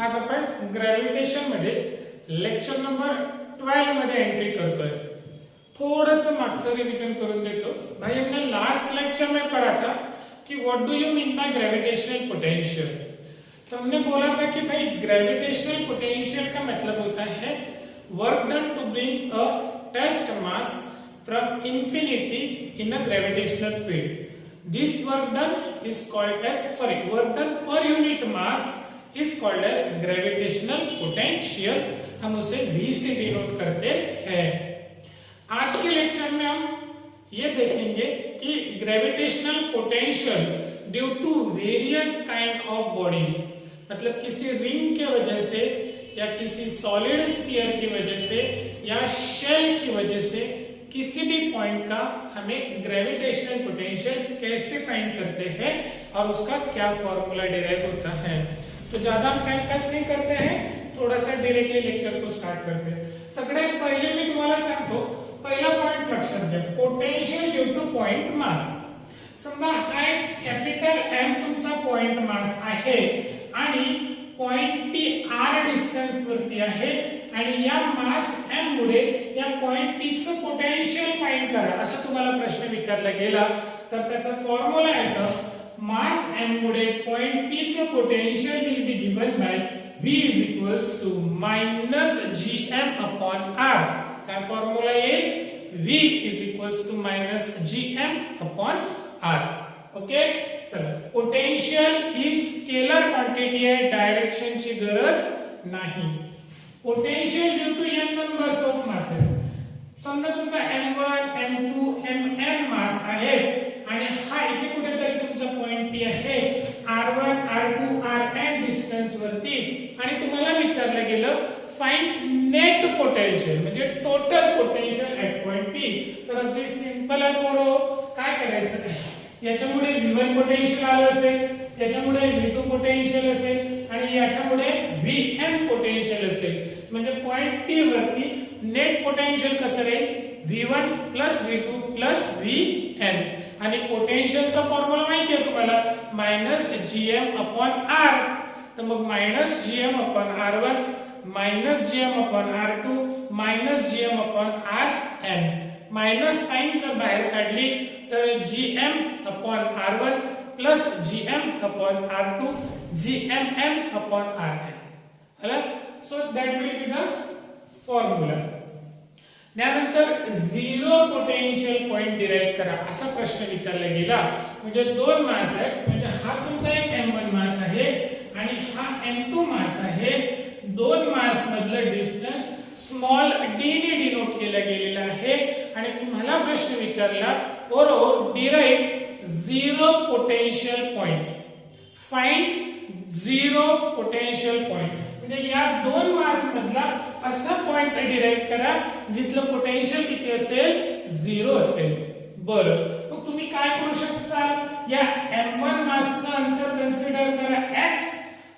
आज आपण ग्रॅव्हिटेशन मध्ये लेक्चर नंबर 12 मध्ये एंट्री करतोय। थोड़ा मागचं रिवीजन करून देतो। भाई हमने लास्ट लेक्चर में पढ़ा था कि what do you mean by gravitational potential. तो हमने बोला था कि भाई ग्रेविटेशनल पोटेंशियल का मतलब होता है work done to bring a test mass from infinity in a gravitational field. This work done is called as work done per unit mass is called as gravitational potential। Hum use V say denote करते हैं। आज के lecture में हम ये देखेंगे कि gravitational potential due to various kind of bodies, मतलब किसी ring के वजह से या किसी सॉलिड स्फीयर की वजह से या शेल की वजह से किसी भी पॉइंट का हमें ग्रेविटेशनल पोटेंशियल कैसे फाइंड करते हैं और उसका क्या फॉर्मूला डिराइव होता है। तो ज्यादा हम टाइम पास नहीं करते हैं, थोड़ा सा डायरेक्टली लेक्चर को स्टार्ट करते हैं। सगळ्यात पहिले मी तुम्हाला सांगतो, पहिला पॉइंट लक्षात घ्या, potential due two point mass. समजा हा एक कॅपिटल एम तुमचा पॉइंट मास आहे आणि पॉइंट टी आर डिस्टन्स वरती आहे आणि या मास एम मुळे या पॉइंट टी चं पोटेंशियल फाइंड करा असं तुम्हाला प्रश्न विचारला गेला तर त्याचा फॉर्म्युला आहे मास एम मुळे पॉइंट टी चं potential will be given by v is equals to minus gm upon r। काय फॉर्म्युला आहे v is equals to minus gm upon r। Okay, चला, पोटेंशियल ही स्केलर क्वांटिटी आहे, direction ची गरज नाही। Potential due to n numbers of masses, समजा तुमचा m1 m2 mn मास आहे आणि हा इथे कुठेतरी तुमचा पॉइंट p आहे r1 r2 rn डिस्टन्स वरती आणि तुम्हाला विचारलं गेलं फाइंड नेट पोटेंशियल म्हणजे total potential at point p। तर अगदी सिंपल आहे पोरो, काय करायचं, याच्यामुळे v1 पोटेंशियल आलं असेल, याच्यामुळे v2 पोटेंशियल असेल आणि याच्यामुळे vn पोटेंशियल असेल, म्हणजे पॉइंट p वरती नेट पोटेंशियल कसं राहील v1 v2 vn आणि पोटेंशियलचा फॉर्म्युला माहिती आहे तुम्हाला -gm/r। तर मग -gm/r1 -gm/r2 -gm/rn, minus sign जर बाहेर काढली तर gm/r1 gm/r2 gmn/rn आला। So that will be the formula. त्यानंतर झिरो पोटेंशियल पॉइंट डिराइव करा असा प्रश्न विचारला गेला, म्हणजे दोन मास आहेत, म्हणजे हा तुमचा एक m1 मास आहे आणि हा m2 मास आहे। दोन मास मधलं डिस्टन्स स्मॉल d ने डिनोट केला गेलेला आहे आणि तुम्हाला प्रश्न विचारला पोरो derive zero potential point, find zero potential point, म्हणजे या दोन मास मधला असा पॉइंट डिराइव करा जिथलं पोटेंशियल किती असेल झिरो असेल। बरं, मग तुम्ही काय करू शकता, या m1 मासचं अंतर कन्सिडर करा x,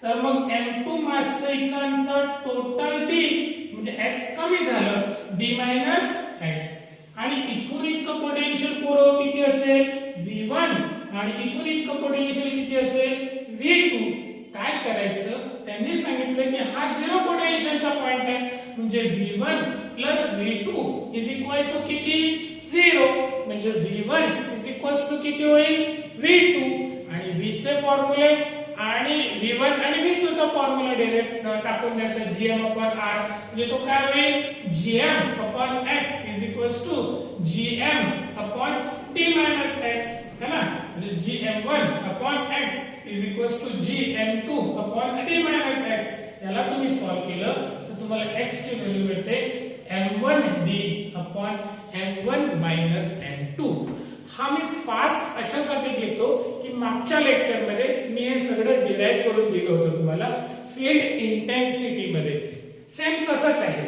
तर मग m2 मासचं इथलं अंतर टोटल d म्हणजे x कमी झालं d x आणि इथून इतकं पोटेंशियल पोरो किती असेल v1 आणि इथून इतकं पोटेंशियल किती असेल v2। काय करायचं, त्यांनी सांगितलं की हा झिरो पोटेंशियलचा पॉइंट आहे म्हणजे v1 v2 किती 0, म्हणजे v1 किती होईल v2 आणि v चे फॉर्म्युले आणि v1 आणि v2 चा फॉर्म्युला डायरेक्ट टाकून द्यायचा gm/r, म्हणजे तो काय होईल gm/x gm/t-x है ना, म्हणजे gm1/x gm2/t-x। याला तुम्ही सॉल्व केलं तर तुम्हाला x ची व्हॅल्यू मिळते m1d/m1 - हा मी फास्ट अशासाठी घेतो की मागच्या लेक्चर मध्ये मी हे सगळं डिराइव करून दिलं होतं तुम्हाला फील्ड इंटेन्सिटी मध्ये, सेम तसंच आहे।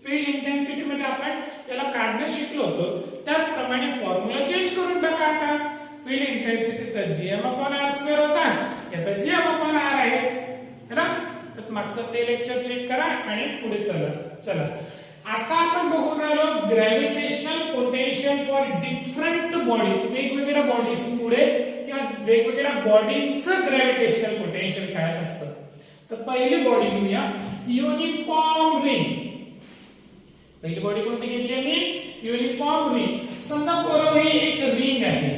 फील्ड इंटेन्सिटी मध्ये आपण याला काढणं शिकलो होतो, त्याचप्रमाणे फॉर्म्युला चेंज करून टाका। आता फील्ड इंटेन्सिटीचा gm/r² होता, याचा gm/r आहे है ना। तर मागचं ते लेक्चर चेक करा आणि पुढे चला। आता आपण बघून राहिलो gravitational potential for different bodies, वेगवेगळ्या बॉडीज मुळे किंवा वेगवेगळ्या बॉडींचं ग्रॅव्हिटेशनल पोटेंशियल काय असतं। तर पहिली बॉडी घेऊया युनिफॉर्म रिंग. पहिली बॉडी कोणती घेतली मी? Uniform ring. समजा पोरं ही एक रिंग आहे.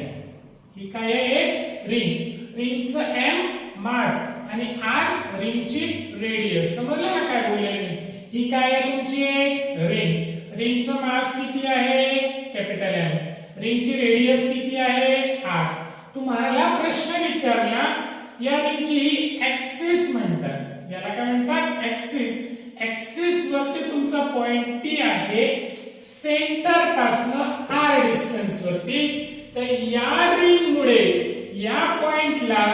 ही काय आहे? एक रिंग. रिंगचं एम मास आणि आर रिंगची रेडियस. समजलं ना काय बोलले मी? ही काय आहे तुमची? एक रिंग. रिंगचं मास किती आहे? Capital M. रिंगची रेडियस किती आहे? आर. तुम्हाला प्रश्न विचारला या रिंगची ऍक्सिस म्हणतात. याला काय म्हणतात? ऍक्सिस. ऍक्सिस वरती तुमचा पॉइंट पी आहे सेंटर पासून आर डिस्टन्स वरती. तर या रिंग मुळे या पॉइंटला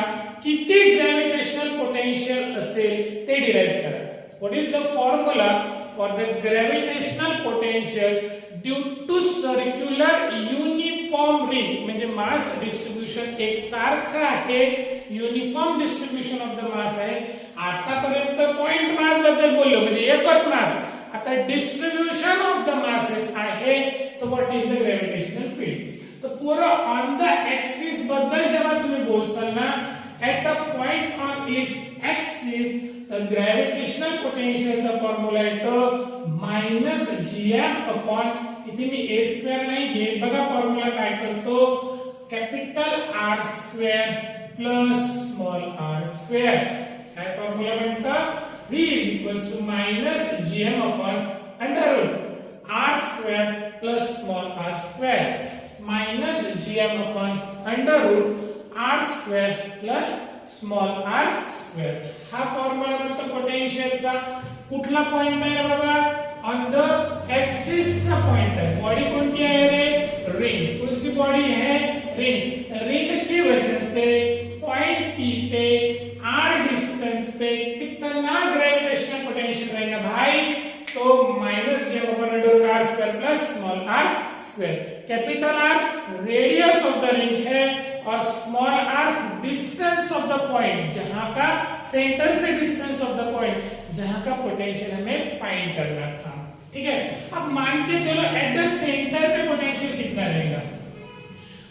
किती ग्रॅव्हिटेशनल पोटेन्शियल असेल ते डिराइव्ह करा. What is the formula for the gravitational potential due to circular uniform ring? म्हणजे मास डिस्ट्रीब्यूशन एक सारखं आहे, uniform distribution of the mass आहे. आतापर्यंत पॉइंट मास बद्दल बोललो म्हणजे एकच मास. आता डिस्ट्रीब्यूशन ऑफ द मासेस आहे. तर what is the gravitational field? तर पूरा ऑन द एक्सिस बद्दल जेव्हा तुम्ही बोलसाल ना, at a point on its axis the gravitational potential चा फॉर्म्युला येतो -gm अपॉन, इथे मी a स्क्वेअर नाही घेत. बघा फॉर्म्युला काय करतो? Capital R square plus small r square. काय फॉर्म्युला म्हणतो? v -gm upon under root r square plus small r square -gm upon under root r square plus small r square. हा formula म्हणतो पोटेन्शियलचा. कुठला point आहे बाबा? On the axis चा point है. बॉडी कोणती आहे रे? रिंग. कौन सी बॉडी है? रिंग. रिंग की वजह से पॉइंट पी पे r डिस्टेंस पे कितना ग्रेविटेशनल पोटेंशियल रहेगा भाई? तो -gm upon under root r square plus small r square. Capital R radius of the ring है और small r distance of the point, जहां का सेंटर से डिस्टेंस ऑफ द पॉइंट, जहां का पोटेंशियल हमें फाइंड करना था. ठीक है. अब मान के चलो at the centre pay potential कितना रहेगा?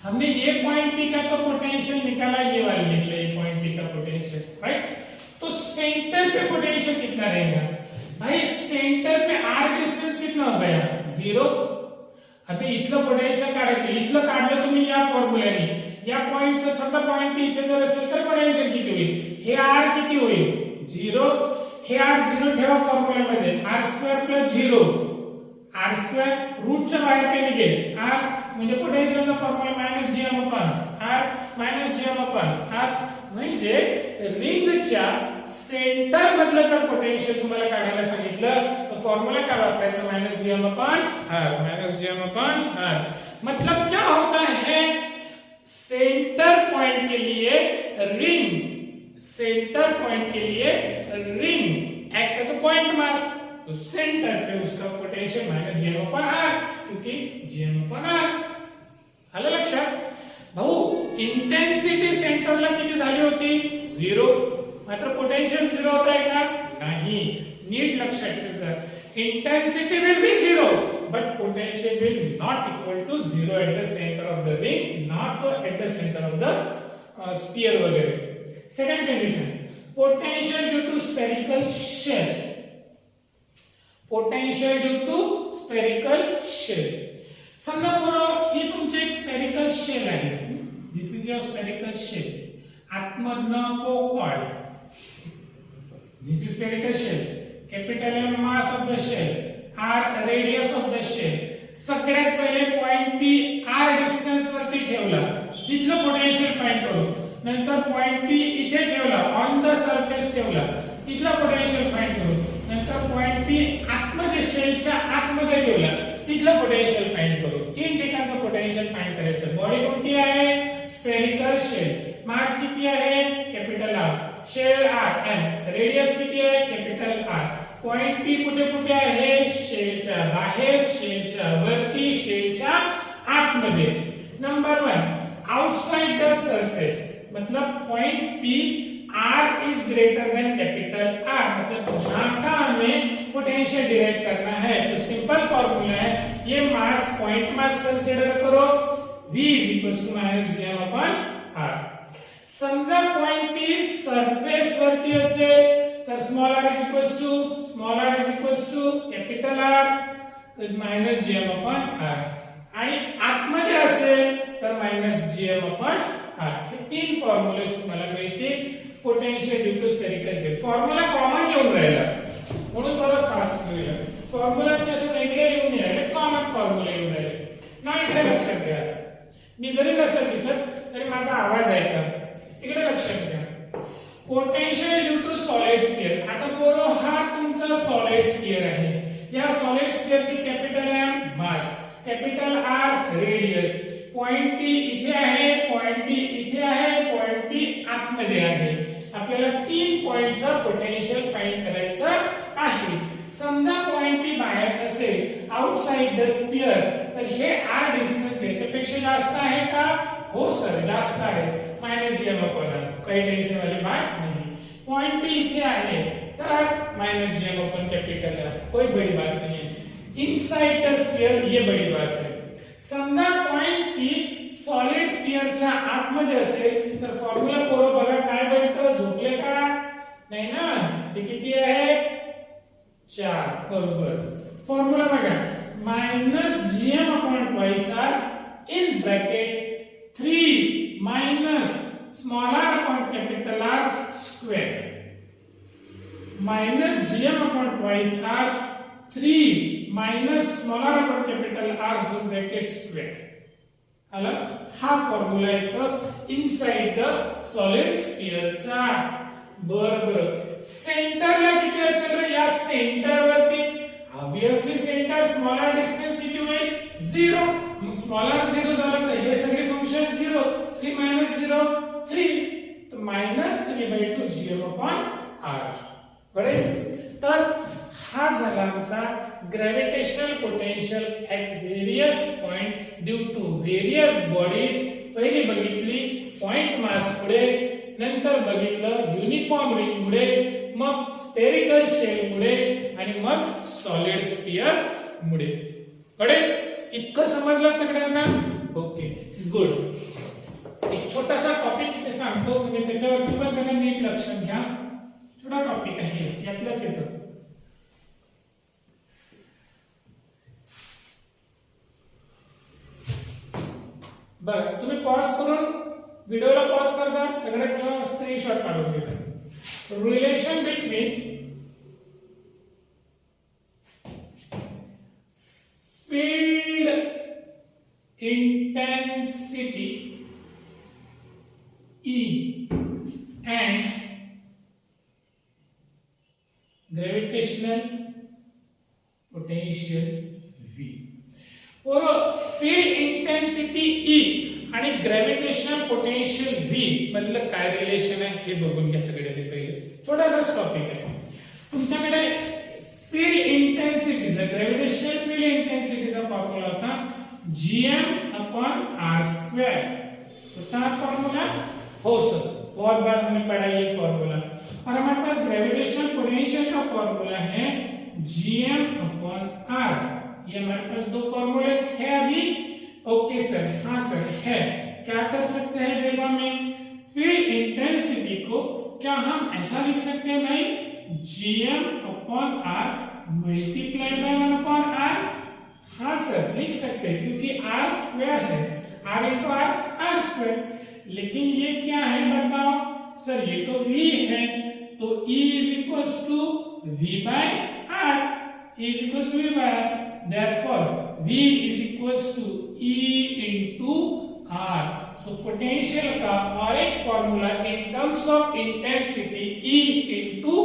हमने ये पॉइंट P का तो पोटेंशियल निकाला, ये वाला निकला ये पॉइंट P का पोटेंशियल, राइट? तो सेंटर पे पोटेंशियल कितना रहेगा भाई? सेंटर पे r डिस्टेंस कितना हो गया? 0. अभी इथलं पोटेंशियल काढायचं. इथलं काढलं तुम्ही या फॉर्म्युल्याने. या पॉइंटचं समजा पॉइंट P इथे जर असेल तर पोटेंशियल किती होईल? हे r किती होईल? 0. हे r 0 ठेवा फॉर्म्युल्यामध्ये. r square plus 0. r square रूटच्या बाहेर काय निघेल? r म्हणजे पोटेन्शियलचा formula -gm upon r -gm upon r. म्हणजे रिंगच्या सेंटर मधलं जर पोटेन्शियल तुम्हाला काढायला सांगितलं तर फॉर्म्युला काय वापरायचा? -gm upon r -gm upon r. मतलब क्या होता है? सेंटर पॉइंट के लिए रिंग, सेंटर पॉइंट के लिए ring act as a point mass. तो सेंटर पे उसका पोटेंशियल -gm अपॉन r, क्योंकि gm अपॉन r. आलं लक्षात? भाऊ इंटेन्सिटी सेंटरला किती झाली होती? 0. मात्र पोटेंशियल 0 होत आहे का? नाही. नीट लक्षात ठेवा. Intensity will be 0, but potential will not equal to 0 at the center of the ring, not at the center of the sphere वगैरे. Second condition, potential due to spherical shell. Potential due to spherical shell. समजा बरोबर ही तुमची एक spherical shell आहे. This is your spherical shell. आतमधनं पोकळ. This is spherical shell. Capital M mass of the shell, R radius of the shell. सगळ्यात पहिले point P R distance वरती ठेवला. तिथलं पोटेन्शियल फाइंड करू. नंतर पॉइंट P इथे ठेवला, ऑन द सरफेस ठेवला. तिथलं पोटेन्शियल फाइंड करू. नंतर पॉइंट P आतमध्ये शेलच्या आतमध्ये ठेवला. तिथलं पोटेन्शियल फाइंड करू. तीन ठिकाणचं पोटेन्शियल फाइंड करायचं. बॉडी कोणती आहे? Spherical shell. मास किती आहे? Capital R. Shell R M. Radius किती आहे? Capital R. पॉइंट P कुठे कुठे आहे? शेलच्या बाहेर, शेलच्या वरती, शेलच्या आतमध्ये. Number 1 outside the surface. मतलब point P R is greater than capital R. मतलब यहाँ का हमें पोटेंशियल डिराइव करना है. तो सिंपल फॉर्मूला है, ये मास पॉइंट मास कंसीडर करो. V is equals to -gm upon R. समजा पॉइंट P सरफेस वरती असेल तर small r is equals to capital R तर मायनस जीएम अपॉन आर आणि आतमध्ये असेल तर मायनस जीएम अपॉन आर. हे तीन फॉर्म्युले तुम्हाला मिळतील potential due to spherical shape. Formula common येऊन राहिला म्हणून थोडं फास्ट घेऊया. फॉर्म्युला असं वेगळे येऊन राहिले कॉमन फॉर्म्युला येऊन राहिले ना. इकडे लक्षात घ्या. मी जरी नसेल दिसत तरी माझा आवाज ऐका. इकडे लक्षात घ्या. Potential due to solid sphere. आता बोलो हा तुमचा सॉलिड स्फियर आहे. या सॉलिड स्फियरची capital M mass, capital R radius, point P इथे आहे, पॉइंट बी इथे आहे, पॉइंट बी आतमध्ये आहे. आपल्याला तीन पॉइंटचा पोटेन्शियल फाइंड करायचा आहे. समजा पॉइंट बी बाहेर असेल आउटसाइड द स्फियर तर हे आर डिस्टन्स याच्यापेक्षा जास्त आहे का? हो सर जास्त आहे. Minus GM upon R. काही टेंशन वाली बात नहीं. पॉइंट बी इथे आहे तर minus GM upon capital R. कोई बड़ी बात नहीं है. इनसाइड द स्फियर ये बड़ी बात है. समजा पॉइंट पी सॉलिड स्फियरच्या आतमध्ये असेल तर फॉर्म्युला पोरं बघा काय बनतं. झोपले का? नाही ना. हे किती आहे? 4 बरोबर. फॉर्म्युला बघा minus GM upon twice R in bracket 3 minus small r upon capital R square minus GM upon twice r 3 minus small r upon capital R whole bracket square. आला. हा फॉर्म्युला येतो इनसाइड द सॉलिड स्फियरचा. बरोबर. सेंटरला किती असेल रे? या centre वरती obviously centre smaller distance किती होईल? 0. मग स्मॉलर 0 झालं तर हे सगळे फंक्शन 0. 3 मायनस 0 3 तर minus 3/2 GM upon R. Correct. तर हा झाला आमचा gravitational potential at various point due to various bodies. पहिली बघितली पॉइंट मास मुळे, नंतर बघितलं युनिफॉर्म रिंग मुळे, मग स्फेरिकल शेल मुळे आणि मग सॉलिड स्फियर मुळे. करेक्ट. इतकं समजलं सगळ्यांना? Okay good. एक छोटासा टॉपिक इथे सांगतो म्हणजे त्याच्यावरती पण जरा नीट लक्ष घ्या. छोटा टॉपिक आहे यातलाच येतं. बघा तुम्ही पॉज करून व्हिडिओला पॉज करता सगळ्यात किंवा स्क्रीनशॉट काढून घ्या. Relation between field intensity E and gravitational potential V. और फील्ड इंटेंसिटी E आणि ग्रॅव्हिटेशनल पोटेन्शियल V मधलं काय रिलेशन आहे हे बघून घ्या सगळ्यात पहिले. छोटासा टॉपिक आहे. तुमच्याकडे फील्ड इंटेंसिटीचा ग्रॅव्हिटेशनल फील्ड इंटेंसिटीचा फॉर्म्युला होता gm अपॉन r स्क्वायर. होता फॉर्मूला? हो सर बहुत बार हमने पढ़ा ये फॉर्मूला. और हमारे पास ग्रेविटेशनल पोटेंशियल का फॉर्मूला है gm अपॉन r. ये हमारे पास दो फॉर्मूले है अभी. Okay sir. हाँ सर है. क्या कर सकते हैं देखो हमें फील्ड इंटेंसिटी को क्या हम ऐसा लिख सकते हैं भाई gm upon r multiply by 1 upon r. हाँ सर लिख सकते हैं क्योंकि r स्क्वायर है. r into r square. लेकिन ये क्या है बताओ सर? ये तो v है तो E is equals to v by r. E is equals to v by r. Therefore v is equals to E into r. So potential का और एक formula in terms of intensity E into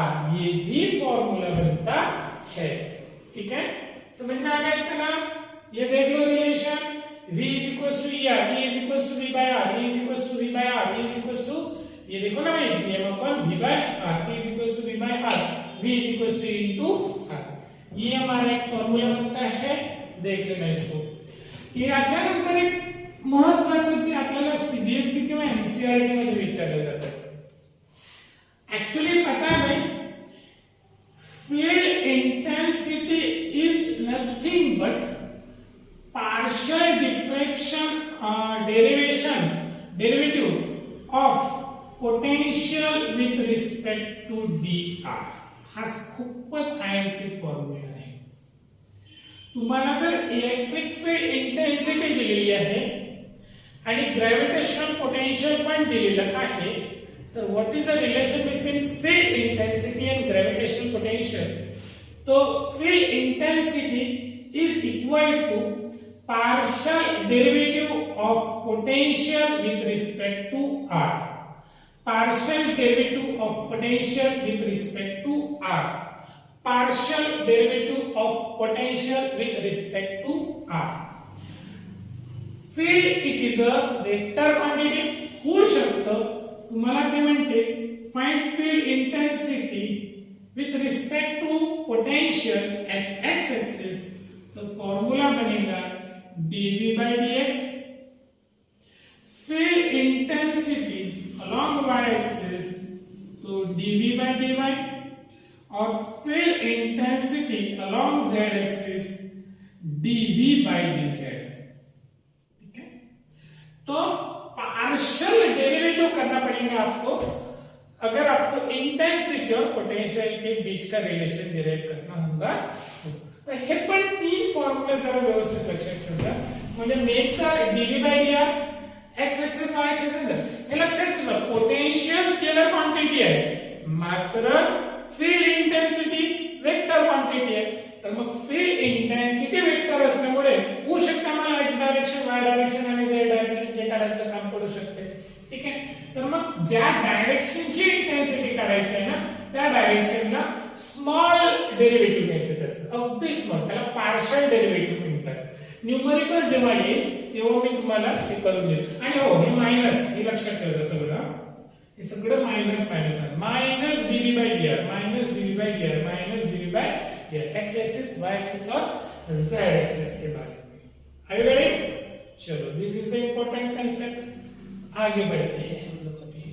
r. ये भी formula बनता है. ठीक है समझ में आ गया इतना? ये देख low relation V is equals to ER, E is equals to V by R, E is equals to V by R, E is equals to ये देखो ना भाई gm upon V by R, E is equals to V by R, V is equals to into R. ये हमारा एक formula बनता है. देख लेना इसको. ये याच्यानंतर एक महत्त्वाचं जे आपल्याला सीबीएसई किंवा एनसीईआरटी मध्ये विचारलं जातं. ऍक्च्युअली पता है भाई field intensity is nothing but partial diffraction derivative of potential with respect to dr. हा खूपच आयएमपी फॉर्म्युला आहे. तुम्हाला जर इलेक्ट्रिक फील्ड इंटेन्सिटी दिलेली आहे आणि ग्रॅव्हिटेशनल पोटेन्शियल पण दिलेलं आहे, तर what is the relation between field intensity and gravitational potential? तो field intensity is equal to partial derivative of potential with respect to r. Partial derivative of potential with respect to r. Partial derivative of potential with respect to r. Field it is a vector quantity. होऊ शकतं तुम्हाला ते म्हणते find field intensity with respect to potential at x axis. तो formula बनेगा dv by dx. Field intensity along y-axis तो dv by dy, और field intensity along z-axis dv by dz. ठीक है, तो पार्शियल डेरिवेटिव करना पड़ेगा आपको अगर आपको इंटेंसिटी और पोटेंशियल के बीच का रिलेशन डिराइव करना होगा. हे पण तीन फॉर्म्युले जरा व्यवस्थित लक्षात ठेवा. म्हणजे make the dv by dr x axis y axis हे लक्षात ठेवा. पोटेन्शियल स्केलर क्वांटिटी आहे, मात्र फील्ड इंटेन्सिटी वेक्टर क्वांटिटी आहे. तर मग फील्ड इंटेन्सिटी वेक्टर असल्यामुळे होऊ शकते मला x डायरेक्शन y डायरेक्शन आणि z डायरेक्शन जे काढायचं काम पडू शकते. ठीक आहे, तर मग ज्या डायरेक्शनची इंटेन्सिटी काढायची आहे ना त्या डायरेक्शनला स्मॉल डेरिव्हेटिव्ह घ्यायचं त्याचं, अगदी स्मॉल, त्याला पार्शियल डेरिव्हेटिव्ह म्हणतात. न्यूमरिकल जेव्हा येईल तेव्हा मी तुम्हाला हे करून देईल. आणि हो, हे मायनस हे लक्षात ठेवायचं सगळं, हे सगळं minus minus minus dv by dr minus dv by dr minus dv by dr x axis y axis और z एक्सिस के बारे में. Are you ready? चलो, this is the important concept. आगे बढ़ते हैं हम लोग अभी.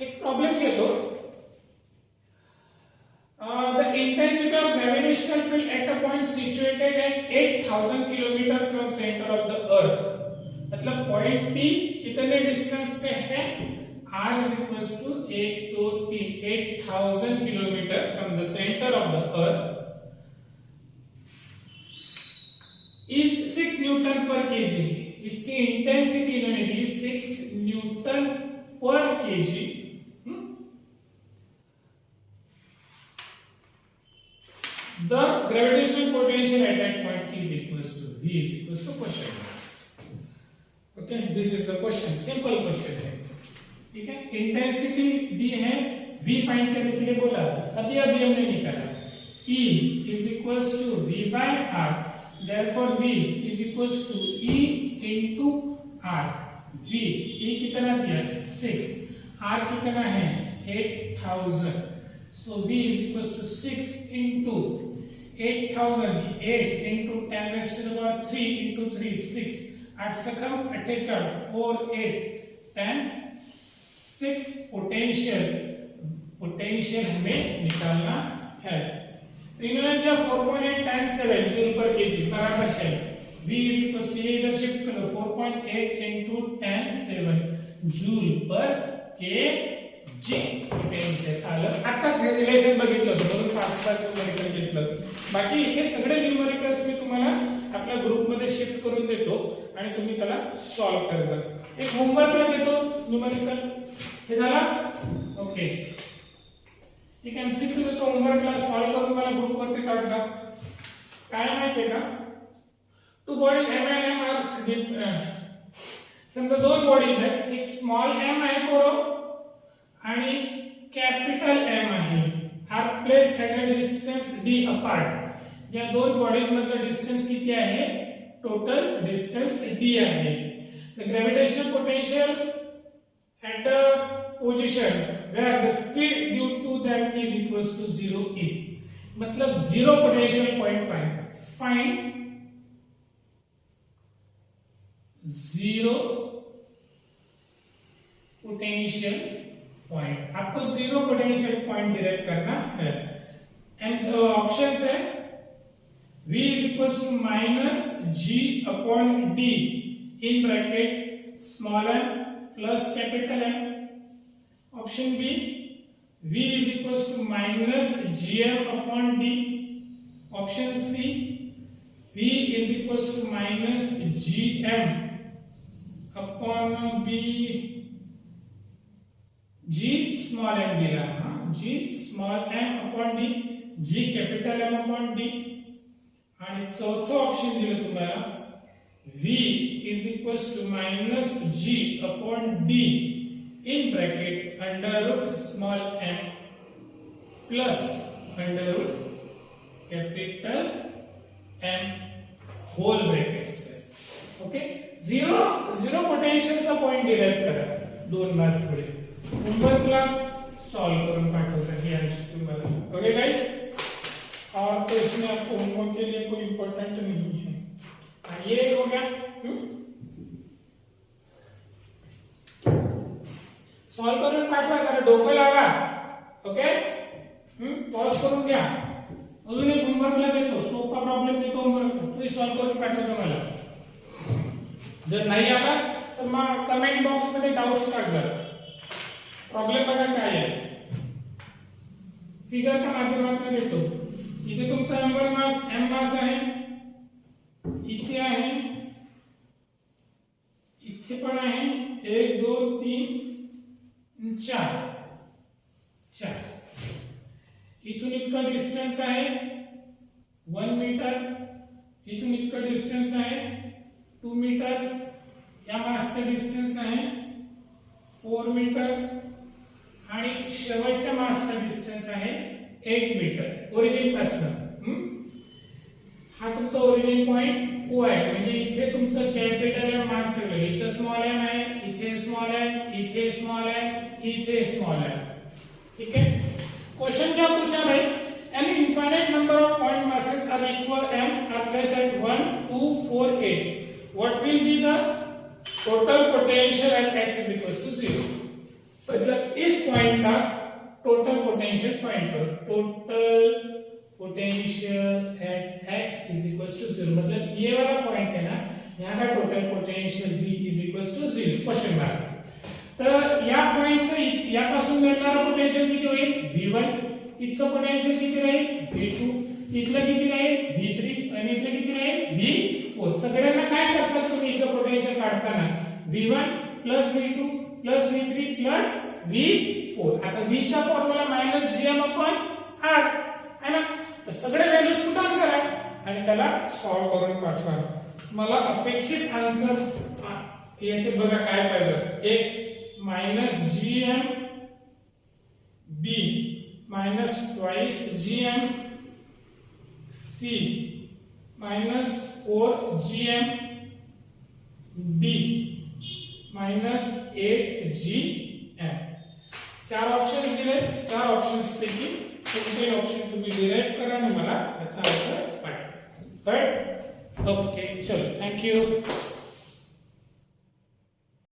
एक प्रॉब्लेम घेतो. The intensity of gravitational field at a point situated at 8,000 km from center of the earth. मतलब पॉइंट P कितने डिस्टेंस पे है? R is equals to 1 2 3 8,000 km from the center of the earth is 6 Newton per kg. इसकी intensity इन्होंने दी 6 Newton per kg. The gravitational potential at that point is equals to V is equals to question mark. Okay, this is the question, simple question है. ठीक है, intensity दी है, V find करने के लिए बोला, अभी हमने निकाला. E is equals to V by R. Therefore V is equals to E into R. V E कितना दिया 6, R कितना है 8,000. So V is equals to 6 into 8,000, 8 into 10 raised to the power 3 into 3 6. 8 सकम 48, 4 8 10 6 पोटेंशियल हमें निकालना है. इन्होंने दिया 4.897 joule पर KG बराबर है. V is equals to इधर शिफ्ट करो 4.8 into 10 7 जूल पर केजी पोटेंशियल आलं. आताच हे रिलेशन बघितलं होतं म्हणून फास्ट न्यूमरिकल घेतलं. बाकी हे सगळे न्यूमरिकल्स मी तुम्हाला आपल्या ग्रुप मध्ये शिफ्ट करून देतो आणि तुम्ही त्याला सॉल्व करायचा. एक होमवर्कला देतो न्यूमरिकल. हे झाला? ओके, एक एमसीक्यू देतो होमवर्कला, सॉल्व करून मला ग्रुप वरती टाका. काय माहितीये का, two bodies M and M are, समजा दोन बॉडीज आहेत, एक स्मॉल एम आहे पोरो आणि कॅपिटल एम आहे. Are place at a distance d apart. या दोन बॉडीज मधलं डिस्टन्स किती आहे? टोटल डिस्टन्स d आहे. The gravitational potential at the position where the field due to them is equals to 0 is. मतलब Ziro potential point find Ziro potential point. आपको Ziro potential point derive करना है। एंड ऑप्शन है V is equals to minus G upon D in bracket small m plus capital M. Option B, V is equals to minus Gm upon D. Option C, V is equals to minus Gm upon B. G small m दिला, G small m upon D, G capital M upon D. आणि चौथं option दिलं तुम्हाला V is equals to minus G upon D in bracket under root small m plus under root capital M whole brackets. Okay, zero पोटेन्शियलचा point derive करा 2 marks पुढे होमवर्कला solve करून पाठवता हे आंसर तुम्हाला. ओके गाइस, और तो इसमें आपको होमवर्क के लिए कोई इंपॉर्टेंट नहीं है। ये हो गया, सॉल्व करून पाठवा, जरा डोकं लावा. ओके, पॉज करून घ्या. अजून एक होमवर्कला देतो, सोपा प्रॉब्लेम देतो होमवर्क, तो सॉल्व करून पाठवतो मला. जर नाही आला तर मग कमेंट बॉक्स मध्ये डाउट्स टाक जरा. प्रॉब्लेम बघा काय आहे, फिगरच्या माध्यमातून देतो. इथे तुमचा नंबर मास m मास आहे, इथे आहे, इथे पण आहे, 1 2 3 4 4. इथून इतका डिस्टन्स आहे 1 मीटर, इथून इतका डिस्टन्स आहे 2 मीटर, या मासचा डिस्टन्स आहे 4 मीटर आणि शेवटच्या मासचा डिस्टन्स आहे 8 मीटर ओरिजिन पासून. हा तुमचा ओरिजिन पॉइंट O आहे, म्हणजे इथे तुमचं कॅपिटल एम मास ठेवलेलं, इथे स्मॉल एम आहे, इथे स्मॉल एम, इथे स्मॉल एम, इथे स्मॉल एम. ठीक है, क्वेश्चन क्या पूछा भाई, an infinite number of point masses are equal m are place at 1 2 4 8, what will be the total potential at x is equal to 0. मतलब इस पॉइंट का टोटल पोटेंशियल फाइंड करो. Total potential at x is equals to 0, मतलब ये वाला point है ना, यहाँ का total potential V is equals to 0 question mark. तर या पॉइंटचं यापासून मिळणारा पोटेंशियल किती होईल V1, इथचं पोटेंशियल किती राहील V2, इथलं किती राहील V3 आणि इथलं किती राहील V4. सगळ्यांना काय करतात तुम्ही इथलं पोटेंशियल काढताना V1 V2 V3 V4. आता V चा फॉर्म्युला -Gm/R है ना, तर सगळे व्हॅल्यूज पुट ऑन करा आणि त्याला सॉल्व करून पाठवा. मला अपेक्षित आन्सर याचे बघा काय पाहिजे. एक -Gm B -twice Gm C -4Gm D -8Gm. 4 options दिले, 4 ऑप्शन्स पैकी कोणते ऑप्शन तुम्ही डिराइव करा आणि मला याचा आन्सर पाठवा. राइट, ओके, चलो, थँक यू.